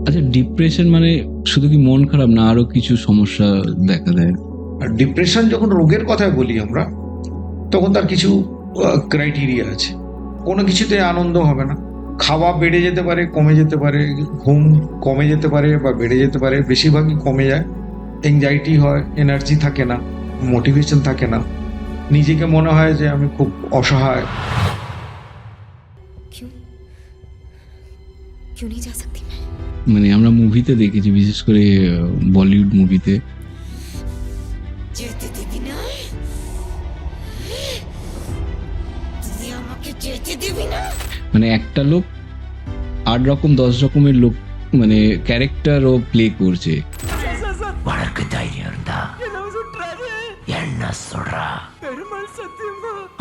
আচ্ছা, ডিপ্রেশন মানে শুধু কি মন খারাপ না, আরো কিছু সমস্যা দেখা দেয়? আর ডিপ্রেশন যখন রোগের কথা বলি আমরা, তখন তার কিছু ক্রাইটেরিয়া আছে। কোনো কিছুতে আনন্দ হবে না, খাওয়া বেড়ে যেতে পারে, কমে যেতে পারে, ঘুম কমে যেতে পারে বা বেড়ে যেতে পারে, বেশিরভাগই কমে যায়। এংজাইটি হয়, এনার্জি থাকে না, মোটিভেশন থাকে না, নিজেকে মনে হয় যে আমি খুব অসহায়। क्यों क्यों नहीं जा सकती मैं? মানে আমরা মুভিতে দেখেছি, বিশেষ করে বলিউড মুভিতে। যেতে দিবি না? তুই আমাকে যেতে দিবি না? মানে একটা লোক 8 রকম 10 রকমের লোক, মানে ক্যারেক্টার ও প্লে করছে। உனக்கு தைரியம் இருந்தா என்ன சொல்றா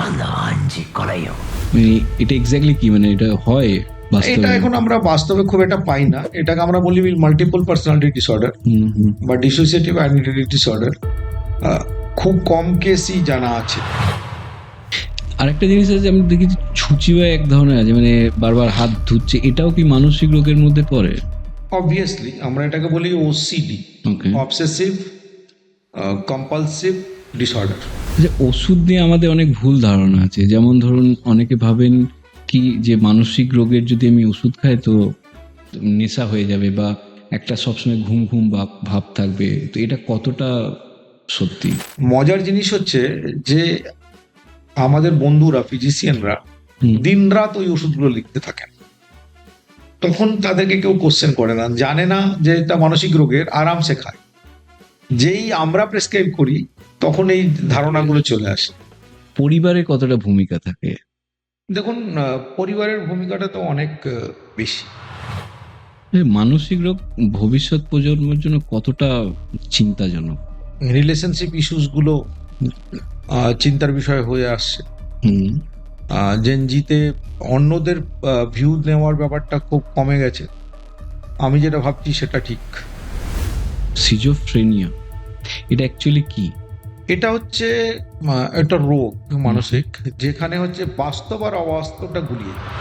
அந்த ஆஞ்சி கொலையும் মানে এটা এক্স্যাক্টলি কি, মানে এটা হয় বাস্তবে? এটা এখন আমরা বাস্তবে খুব একটা পাই না, এটাকে আমরা বলি মাল্টিপল পার্সোনালিটি ডিসঅর্ডার হুম হুম। বা ডিসোসিয়েটিভ আইডেন্টিটি ডিসঅর্ডার। খুব কম কেসই জানা আছে। আরেকটা জিনিস আছে, আমি দেখেছি ছুচিও এক ধরনের আছে, মানে বারবার হাত ধুচ্ছে, এটাও কি মানসিক রোগের মধ্যে পড়ে? অবভিয়াসলি আমরা এটাকে বলি OCD, okay. Obsessive compulsive disorder. যে ওষুধ নিয়ে আমাদের অনেক ভুল ধারণা আছে, যেমন ধরুন অনেকে ভাবেন কি যে মানসিক রোগের যদি আমি ওষুধ খাই তো নেশা হয়ে যাবে বা একটা সবসময় ঘুম ঘুম ভাব থাকবে, তো এটা কতটা সত্যি? মজার জিনিস হচ্ছে যে আমাদের বন্ধুরা ফিজিশিয়ানরা হুম। দিনরাত ওই ওষুধগুলো লিখতে থাকেন, তখন তাদেরকে কেউ কোশ্চেন করে না, জানে না যে এটা মানসিক রোগের, আরামসে খায়। যেই আমরা প্রেসক্রাইব করি তখন এই ধারণাগুলো চলে আসে। পরিবারের কতটা ভূমিকা থাকে? দেখুন, পরিবারের ভূমিকাটা তো অনেক বেশি। মানসিক রোগ ভবিষ্যৎ প্রজন্মের জন্য কতটা চিন্তাজনক? রিলেশনশিপ ইস্যুসগুলো চিন্তার বিষয় হয়ে আসছে। হুম। জেনজিতে অন্যদের ভিউ নেওয়ার ব্যাপারটা খুব কমে গেছে। আমি যেটা ভাবছি সেটা ঠিক। সিজোফ্রেনিয়া এটা অ্যাকচুয়ালি কি? এটা হচ্ছে একটা রোগ মানসিক, যেখানে হচ্ছে বাস্তব আর অবাস্তবটা গুলিয়ে যায়।